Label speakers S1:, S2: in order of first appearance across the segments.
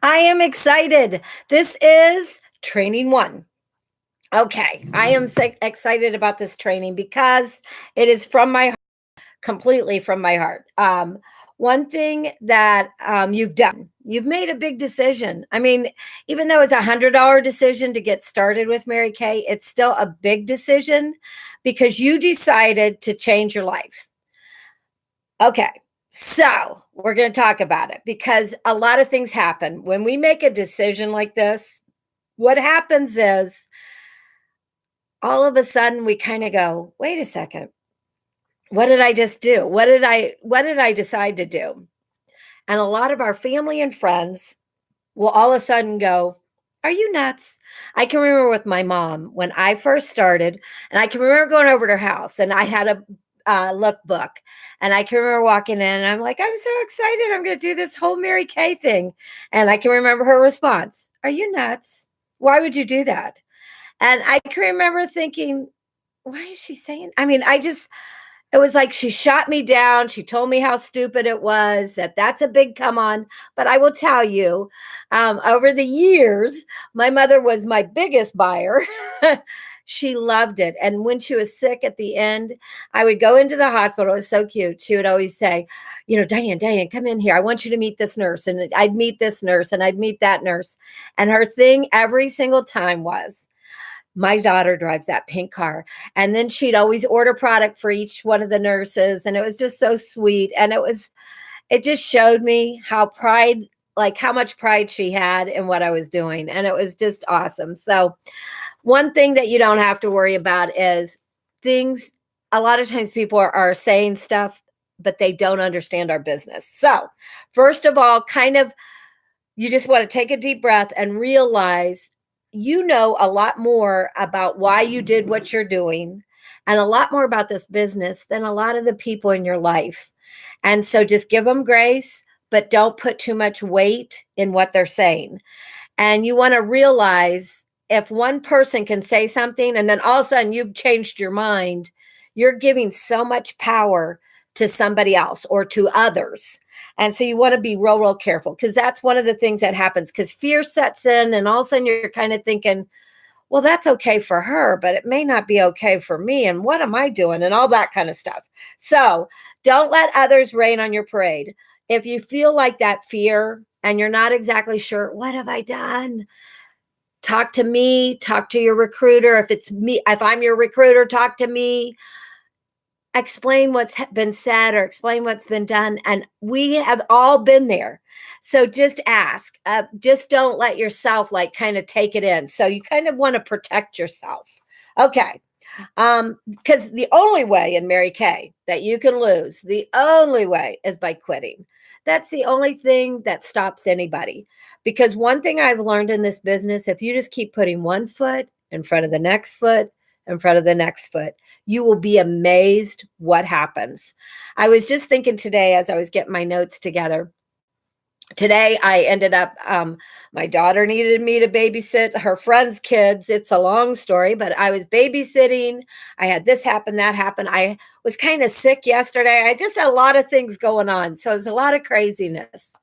S1: I am excited. This is training one. Okay, I am so excited about this training because it is from my completely from my heart. One thing that you've done, you've made a big decision. I mean, even though it's $100 decision to get started with Mary Kay, it's still a big decision because you decided to change your life. Okay. So we're going to talk about it because a lot of things happen when we make a decision like this. What happens is all of a sudden we kind of go, wait a second, what did I just do? What did I decide to do? And a lot of our family and friends will all of a sudden go, are you nuts? I can remember with my mom when I first started, and I can remember going over to her house and I had a lookbook. And I can remember walking in and I'm like, I'm so excited. I'm going to do this whole Mary Kay thing. And I can remember her response, are you nuts? Why would you do that? And I can remember thinking, why is she saying? I mean, it was like she shot me down. She told me how stupid it was, that's a big come on. But I will tell you, over the years, my mother was my biggest buyer. She loved it. And when she was sick at the end, I would go into the hospital. It was so cute. She would always say, Diane, come in here. I want you to meet this nurse. And I'd meet this nurse and I'd meet that nurse. And her thing every single time was, my daughter drives that pink car. And then she'd always order product for each one of the nurses. And it was just so sweet. And it just showed me how much pride she had in what I was doing. And it was just awesome. So, one thing that you don't have to worry about is things, a lot of times people are saying stuff, but they don't understand our business. So, first of all, you just want to take a deep breath and realize you know a lot more about why you did what you're doing and a lot more about this business than a lot of the people in your life. And so just give them grace, but don't put too much weight in what they're saying. And you want to realize if one person can say something and then all of a sudden you've changed your mind, you're giving so much power to somebody else or to others. And so you want to be real, real careful because that's one of the things that happens because fear sets in and all of a sudden you're kind of thinking, well, that's okay for her, but it may not be okay for me. And what am I doing? And all that kind of stuff. So don't let others rain on your parade. If you feel like that fear and you're not exactly sure, what have I done? Talk to me, talk to your recruiter. If it's me, if I'm your recruiter, talk to me, explain what's been said or explain what's been done. And we have all been there. So just ask, just don't let yourself like kind of take it in. So you kind of want to protect yourself. Okay. Because the only way in Mary Kay that you can lose, the only way is by quitting. That's the only thing that stops anybody. Because one thing I've learned in this business, if you just keep putting one foot in front of the next foot, in front of the next foot, you will be amazed what happens. I was just thinking today as I was getting my notes together. Today, I ended up, my daughter needed me to babysit her friend's kids. It's a long story, but I was babysitting. I had this happen, that happened. I was kind of sick yesterday. I just had a lot of things going on. So it was a lot of craziness.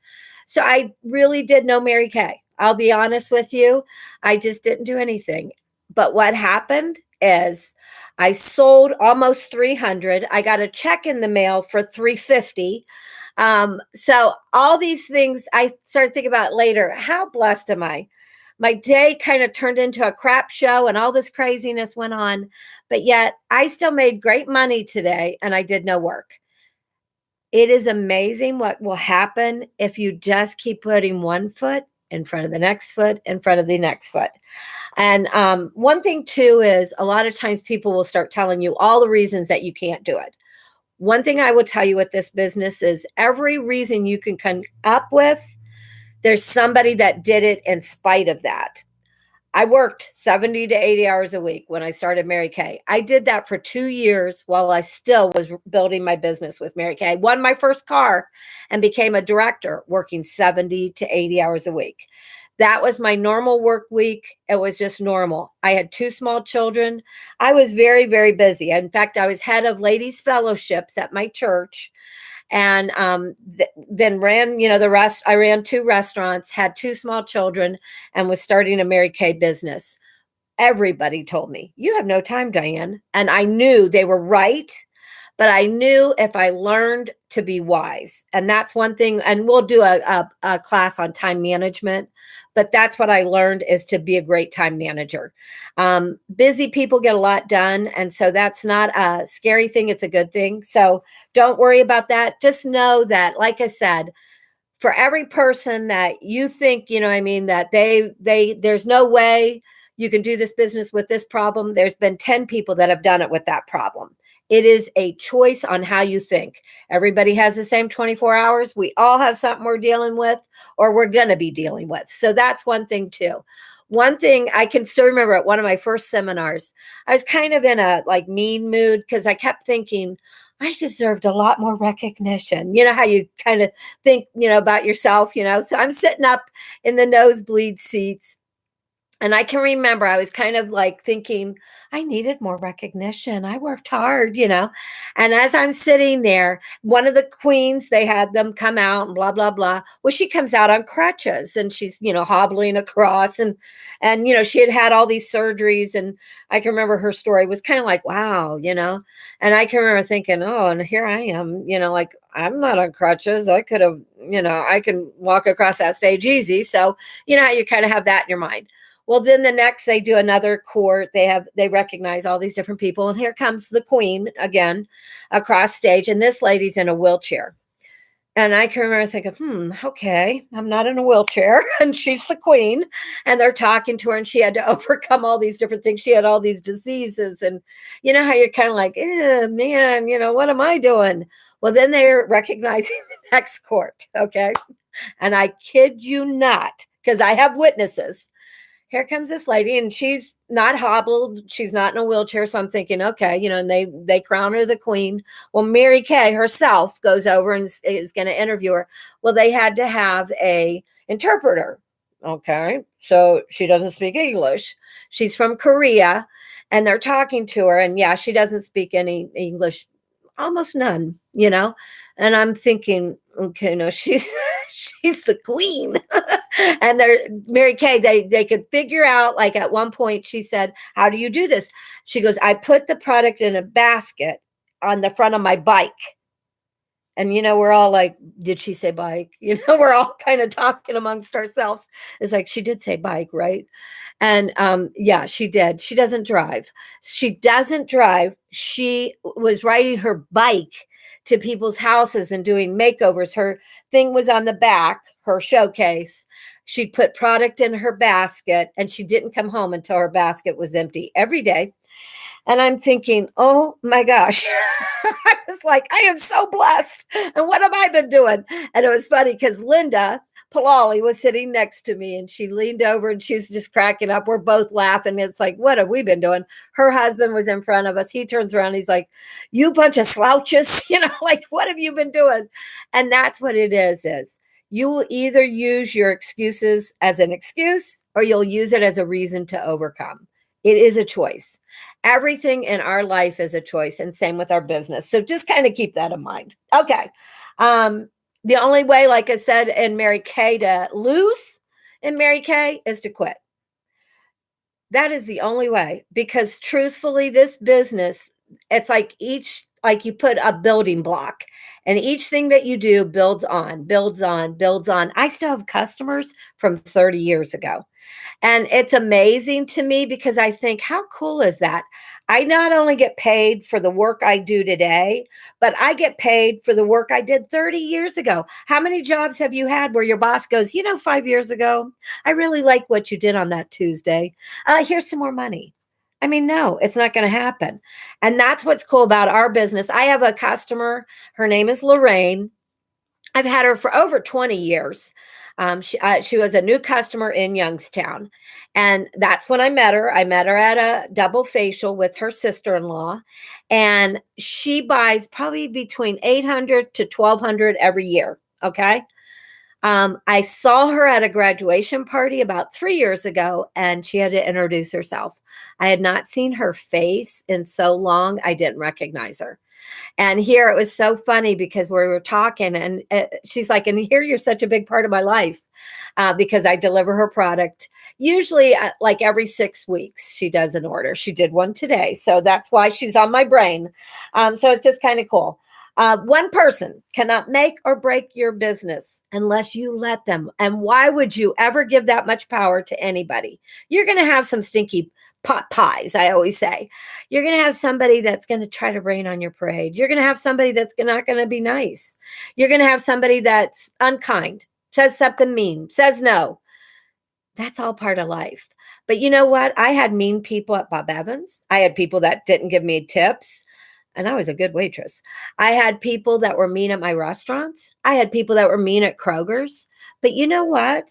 S1: So I really did know Mary Kay. I'll be honest with you. I just didn't do anything. But what happened is I sold almost 300. I got a check in the mail for 350. So all these things I started thinking about later. How blessed am I? My day kind of turned into a crap show and all this craziness went on, but yet I still made great money today and I did no work. It is amazing what will happen if you just keep putting one foot in front of the next foot, in front of the next foot. And one thing too is a lot of times people will start telling you all the reasons that you can't do it. One thing I will tell you with this business is every reason you can come up with, there's somebody that did it in spite of that. I worked 70 to 80 hours a week when I started Mary Kay. I did that for 2 years while I still was building my business with Mary Kay. I won my first car and became a director working 70 to 80 hours a week. That was my normal work week. It was just normal. I had 2 small children. I was very, very busy. In fact, I was head of ladies fellowships at my church. and then ran, the rest. I ran 2 restaurants, had 2 small children, and was starting a Mary Kay business. Everybody told me, "You have no time, Diane." And I knew they were right, but I knew if I learned to be wise. And that's one thing. And we'll do a class on time management, but that's what I learned, is to be a great time manager. Busy people get a lot done. And so that's not a scary thing. It's a good thing. So don't worry about that. Just know that, like I said, for every person that you think, that there's no way you can do this business with this problem, there's been 10 people that have done it with that problem. It is a choice on how you think. Everybody has the same 24 hours. We all have something we're dealing with, or we're going to be dealing with. So that's one thing too. One thing I can still remember at one of my first seminars, I was kind of in a mean mood, because I kept thinking I deserved a lot more recognition. You know how you kind of think, about yourself, So I'm sitting up in the nosebleed seats. And I can remember I was kind of thinking I needed more recognition. I worked hard. And as I'm sitting there, one of the queens, they had them come out and blah, blah, blah. Well, she comes out on crutches, and she's, hobbling across, and, she had all these surgeries. And I can remember her story was kind of like, wow, and I can remember thinking, oh, and here I am, I'm not on crutches. I could have, I can walk across that stage easy. So, how you kind of have that in your mind. Well, then the next, they do another court. They recognize all these different people. And here comes the queen again across stage. And this lady's in a wheelchair. And I can remember thinking, okay, I'm not in a wheelchair. And she's the queen. And they're talking to her. And she had to overcome all these different things. She had all these diseases. And you know how you're kind of like, man, what am I doing? Well, then they're recognizing the next court. Okay. And I kid you not, because I have witnesses. Here comes this lady, and she's not hobbled. She's not in a wheelchair. So I'm thinking, okay, and they crown her the queen. Well, Mary Kay herself goes over and is going to interview her. Well, they had to have a interpreter. Okay. So she doesn't speak English. She's from Korea, and they're talking to her. And yeah, she doesn't speak any English, almost none, and I'm thinking, okay, no, she's the queen. And they're Mary Kay, they could figure out, at one point she said, how do you do this? She goes, I put the product in a basket on the front of my bike. And we're all like, did she say bike? We're all kind of talking amongst ourselves. It's like, she did say bike, right? And yeah, she did. She doesn't drive. She was riding her bike to people's houses and doing makeovers. Her thing was on the back, her showcase. She'd put product in her basket, and she didn't come home until her basket was empty every day. And I'm thinking, oh my gosh, I was like, I am so blessed. And what have I been doing? And it was funny because Linda Palali was sitting next to me, and she leaned over and she was just cracking up. We're both laughing. It's like, what have we been doing? Her husband was in front of us. He turns around. He's like, you bunch of slouches, what have you been doing? And that's what it is you will either use your excuses as an excuse, or you'll use it as a reason to overcome. It is a choice. Everything in our life is a choice, and same with our business. So just kind of keep that in mind. Okay. The only way, like I said, in Mary Kay, to lose in Mary Kay is to quit. That is the only way, because truthfully, this business, it's like you put a building block, and each thing that you do builds on, builds on, builds on. I still have customers from 30 years ago. And it's amazing to me, because I think, how cool is that? I not only get paid for the work I do today, but I get paid for the work I did 30 years ago. How many jobs have you had where your boss goes, 5 years ago, I really like what you did on that Tuesday. Here's some more money. I mean, no, it's not going to happen. And that's what's cool about our business. I have a customer. Her name is Lorraine. I've had her for over 20 years. She was a new customer in Youngstown. And that's when I met her. I met her at a double facial with her sister-in-law. And she buys probably between $800 to $1,200 every year. Okay. I saw her at a graduation party about 3 years ago, and she had to introduce herself. I had not seen her face in so long, I didn't recognize her. And here it was so funny because we were talking, and she's like, and here you're such a big part of my life, because I deliver her product. Usually, like every 6 weeks, she does an order. She did one today. So that's why she's on my brain. So it's just kind of cool. One person cannot make or break your business unless you let them. And why would you ever give that much power to anybody? You're going to have some stinky pot pies, I always say. You're going to have somebody that's going to try to rain on your parade. You're going to have somebody that's not going to be nice. You're going to have somebody that's unkind, says something mean, says no. That's all part of life. But you know what? I had mean people at Bob Evans. I had people that didn't give me tips, and I was a good waitress. I had people that were mean at my restaurants. I had people that were mean at Kroger's. But you know what?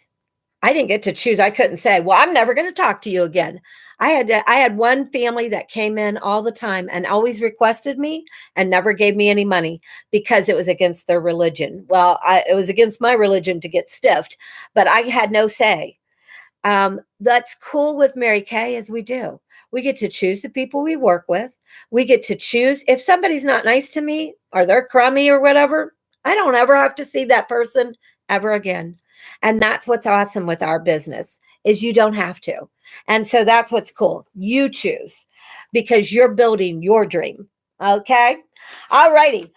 S1: I didn't get to choose. I couldn't say, "Well, I'm never going to talk to you again." I had one family that came in all the time and always requested me and never gave me any money because it was against their religion. Well, it was against my religion to get stiffed, but I had no say. That's cool with Mary Kay as we do. We get to choose the people we work with. We get to choose if somebody's not nice to me or they're crummy or whatever, I don't ever have to see that person ever again. And that's what's awesome with our business is you don't have to. And so that's what's cool. You choose because you're building your dream. Okay. All righty.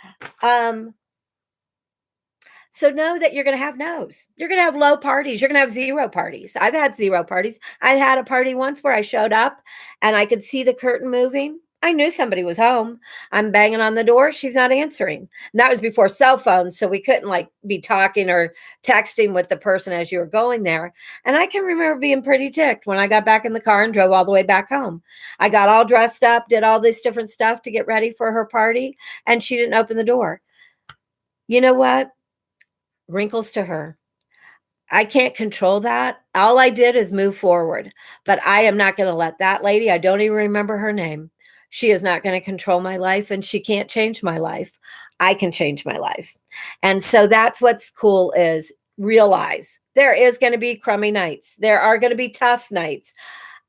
S1: So know that you're going to have no's. You're going to have low parties. You're going to have zero parties. I've had zero parties. I had a party once where I showed up and I could see the curtain moving. I knew somebody was home. I'm banging on the door. She's not answering. And that was before cell phones. So we couldn't like be talking or texting with the person as you were going there. And I can remember being pretty ticked when I got back in the car and drove all the way back home. I got all dressed up, did all this different stuff to get ready for her party. And she didn't open the door. You know what? Wrinkles to her. I can't control that. All I did is move forward, but I am not going to let that lady, I don't even remember her name. She is not going to control my life and she can't change my life. I can change my life. And so that's what's cool is realize there is going to be crummy nights. There are going to be tough nights.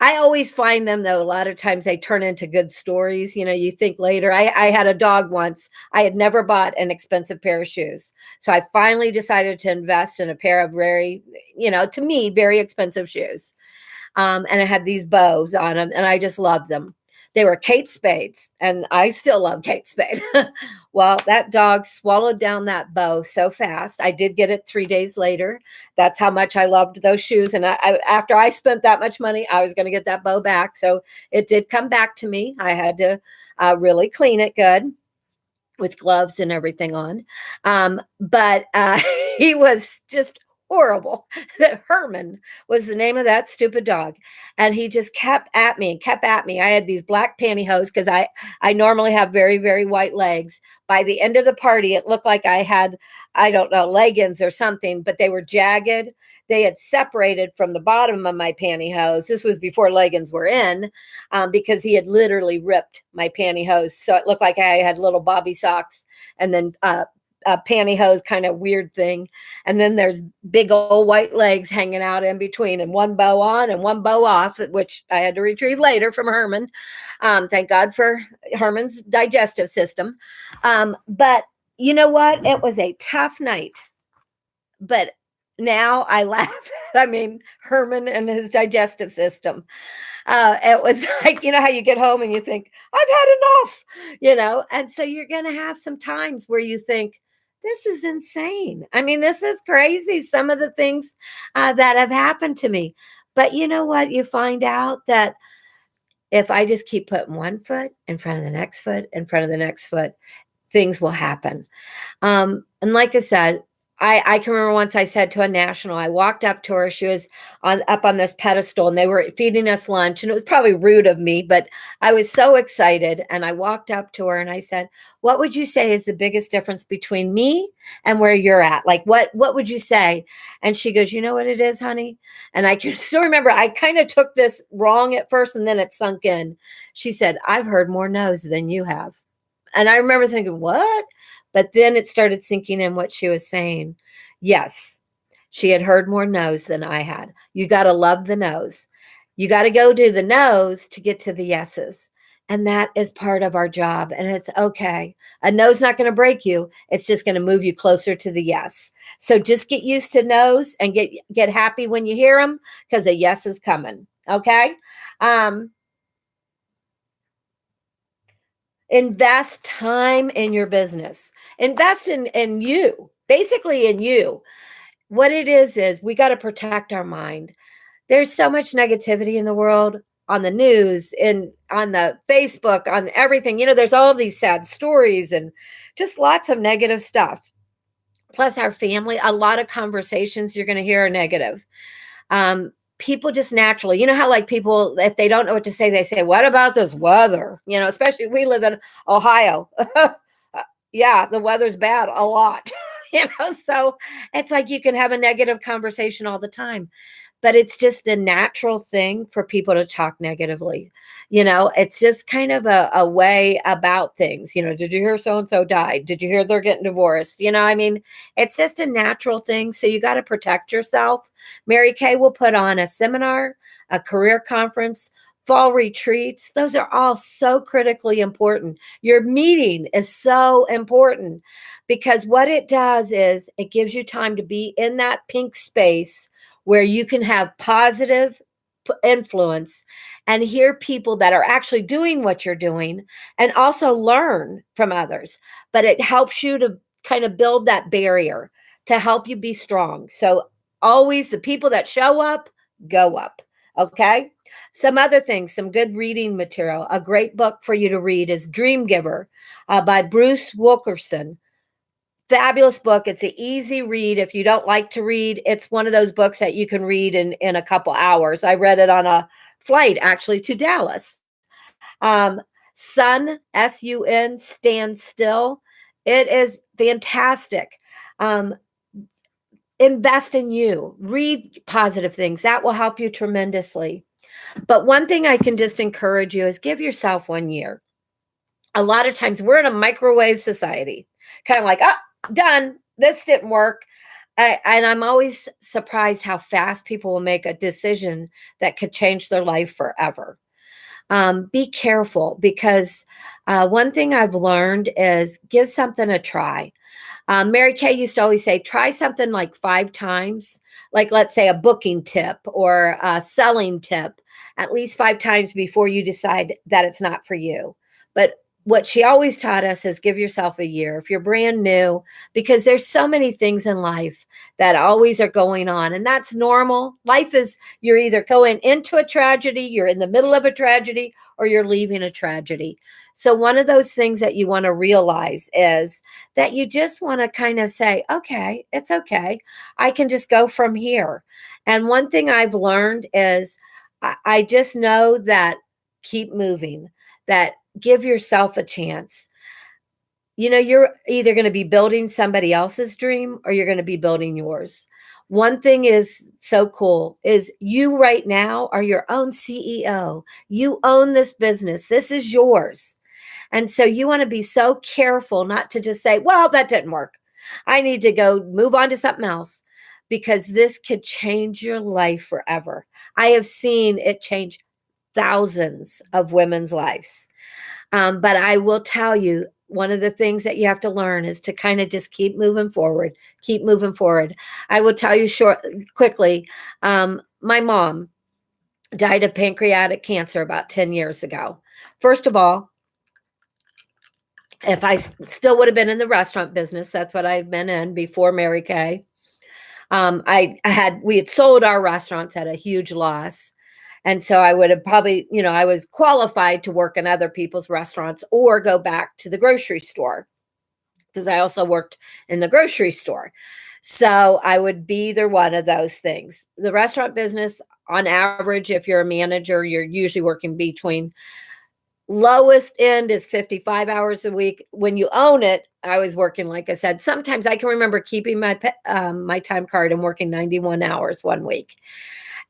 S1: I always find them though, a lot of times they turn into good stories. You know, you think later, I had a dog once. I had never bought an expensive pair of shoes. So I finally decided to invest in a pair of very, to me, very expensive shoes. And it had these bows on them and I just loved them. They were Kate Spades, and I still love Kate Spade. Well, that dog swallowed down that bow so fast. I did get it 3 days later. That's how much I loved those shoes. And after I spent that much money, I was going to get that bow back. So it did come back to me. I had to really clean it good with gloves and everything on. But he was just horrible. Herman was the name of that stupid dog. And he just kept at me and kept at me. I had these black pantyhose because I normally have very, very white legs. By the end of the party, it looked like I had, I don't know, leggings or something, but they were jagged. They had separated from the bottom of my pantyhose. This was before leggings were in, because he had literally ripped my pantyhose. So it looked like I had little bobby socks and then a pantyhose kind of weird thing. And then there's big old white legs hanging out in between and one bow on and one bow off, which I had to retrieve later from Herman. Thank God for Herman's digestive system. But you know what? It was a tough night, but now I laugh at, Herman and his digestive system. It was like, how you get home and you think, I've had enough, and so you're going to have some times where you think, this is insane. This is crazy. Some of the things that have happened to me. But you know what? You find out that if I just keep putting one foot in front of the next foot, in front of the next foot, things will happen. And like I said, I can remember once I said to a national, I walked up to her, she was up on this pedestal and they were feeding us lunch and it was probably rude of me, but I was so excited. And I walked up to her and I said, what would you say is the biggest difference between me and where you're at? Like, what would you say? And she goes, you know what it is, honey? And I can still remember, I kind of took this wrong at first and then it sunk in. She said, I've heard more no's than you have. And I remember thinking, what? But then it started sinking in what she was saying. Yes, she had heard more no's than I had. You got to love the no's. You got to go to the no's to get to the yeses. And that is part of our job. And it's okay. A no's not going to break you. It's just going to move you closer to the yes. So just get used to no's and get happy when you hear them, because a yes is coming. Okay. Invest time in your business. Invest in you, basically in you. What it is we got to protect our mind. There's so much negativity in the world, on the news, and on the Facebook, on everything. There's all these sad stories and just lots of negative stuff. Plus, our family, a lot of conversations you're going to hear are negative. People just naturally, how like people, if they don't know what to say, they say, "What about this weather?" Especially we live in Ohio. Yeah, the weather's bad a lot. So it's like you can have a negative conversation all the time, but it's just a natural thing for people to talk negatively. It's just kind of a way about things. Did you hear so and so died? Did you hear they're getting divorced? I mean, it's just a natural thing. So you got to protect yourself. Mary Kay will put on a seminar, a career conference, fall retreats. Those are all so critically important. Your meeting is so important, because what it does is it gives you time to be in that pink space where you can have positive influence and hear people that are actually doing what you're doing, and also learn from others. But it helps you to kind of build that barrier to help you be strong. So always the people that show up, go up. Okay. Some other things, some good reading material. A great book for you to read is Dream Giver by Bruce Wilkerson. Fabulous book. It's an easy read. If you don't like to read, it's one of those books that you can read in a couple hours. I read it on a flight actually to Dallas. Sun, S-U-N, Stand Still. It is fantastic. Invest in you. Read positive things. That will help you tremendously. But one thing I can just encourage you is give yourself 1 year. A lot of times we're in a microwave society, kind of like, oh, done. This didn't work. And I'm always surprised how fast people will make a decision that could change their life forever. Be careful, because one thing I've learned is give something a try. Mary Kay used to always say, try something like 5 times, like let's say a booking tip or a selling tip, at least 5 times before you decide that it's not for you. But what she always taught us is give yourself a year if you're brand new, because there's so many things in life that always are going on, and that's normal. Life is, you're either going into a tragedy, you're in the middle of a tragedy, or you're leaving a tragedy. So one of those things that you want to realize is that you just want to kind of say, okay, it's okay. I can just go from here. And one thing I've learned is I just know that keep moving, that give yourself a chance. You're either going to be building somebody else's dream or you're going to be building yours. One thing is so cool is you right now are your own CEO. You own this business. This is yours. And so you want to be so careful not to just say, well, that didn't work. I need to go move on to something else, because this could change your life forever. I have seen it change thousands of women's lives. But I will tell you, one of the things that you have to learn is to kind of just keep moving forward, keep moving forward. I will tell you quickly, my mom died of pancreatic cancer about 10 years ago. First of all, if I still would have been in the restaurant business, that's what I've been in before Mary Kay. We had sold our restaurants at a huge loss. And so I would have probably, I was qualified to work in other people's restaurants or go back to the grocery store, because I also worked in the grocery store. So I would be either one of those things. The restaurant business, on average, if you're a manager, you're usually working between, lowest end is 55 hours a week. When you own it, I was working, like I said, sometimes I can remember keeping my time card and working 91 hours one week.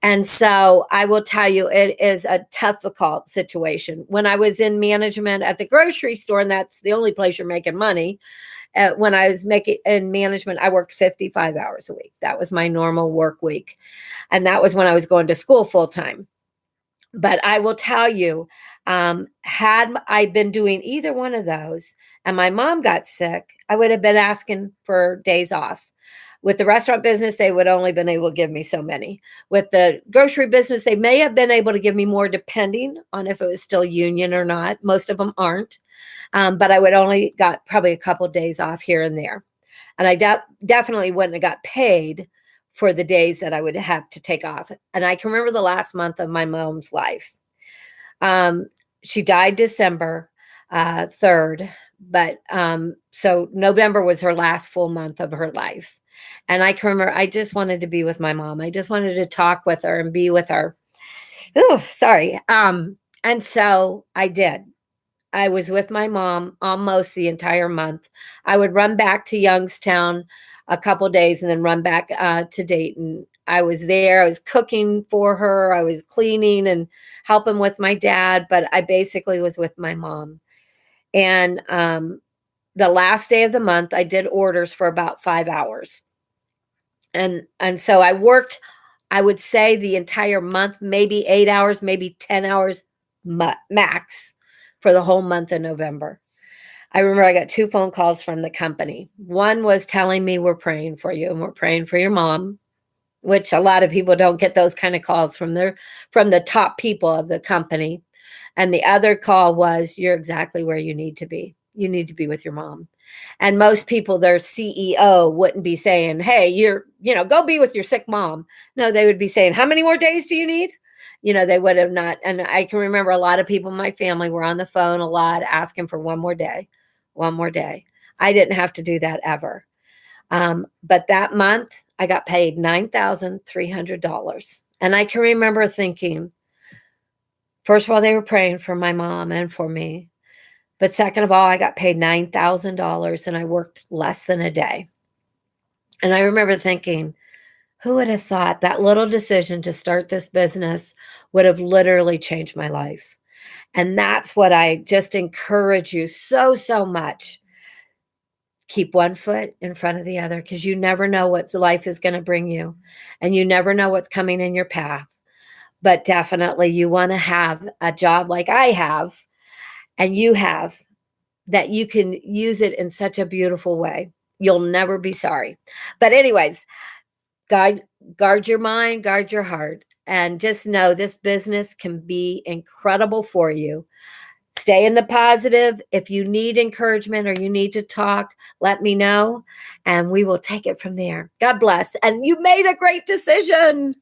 S1: And so I will tell you, it is a difficult situation. When I was in management at the grocery store, and that's the only place you're making money, when I was making in management, I worked 55 hours a week. That was my normal work week. And that was when I was going to school full time. But I will tell you, Had I been doing either one of those and my mom got sick, I would have been asking for days off. With the restaurant business, they would only been able to give me so many. With the grocery business, they may have been able to give me more depending on if it was still union or not. Most of them aren't. But I would only got probably a couple days off here and there. And I definitely wouldn't have got paid for the days that I would have to take off. And I can remember the last month of my mom's life. She died December 3rd, but so November was her last full month of her life. And I can remember I just wanted to be with my mom. I just wanted to talk with her and be with her. Oh, sorry. And so I did. I was with my mom almost the entire month. I would run back to Youngstown a couple days and then run back to Dayton. I was there. I was cooking for her. I was cleaning and helping with my dad, but I basically was with my mom. And the last day of the month, I did orders for about 5 hours. And so I worked, I would say the entire month, maybe 8 hours, maybe 10 hours max for the whole month of November. I remember I got 2 phone calls from the company. One was telling me, we're praying for you and we're praying for your mom, which a lot of people don't get those kind of calls from the top people of the company. And the other call was, you're exactly where you need to be. You need to be with your mom. And most people, their CEO wouldn't be saying, hey, go be with your sick mom. No, they would be saying, how many more days do you need? They would have not. And I can remember a lot of people in my family were on the phone a lot asking for one more day. I didn't have to do that ever. But that month I got paid $9,300. And I can remember thinking, first of all, they were praying for my mom and for me. But second of all, I got paid $9,000 and I worked less than a day. And I remember thinking, who would have thought that little decision to start this business would have literally changed my life? And that's what I just encourage you so, so much. Keep one foot in front of the other, because you never know what life is going to bring you. And you never know what's coming in your path. But definitely you want to have a job like I have and you have, that you can use it in such a beautiful way. You'll never be sorry. But anyways, guard your mind, guard your heart, and just know this business can be incredible for you. Stay in the positive. If you need encouragement or you need to talk, let me know, and we will take it from there. God bless. And you made a great decision.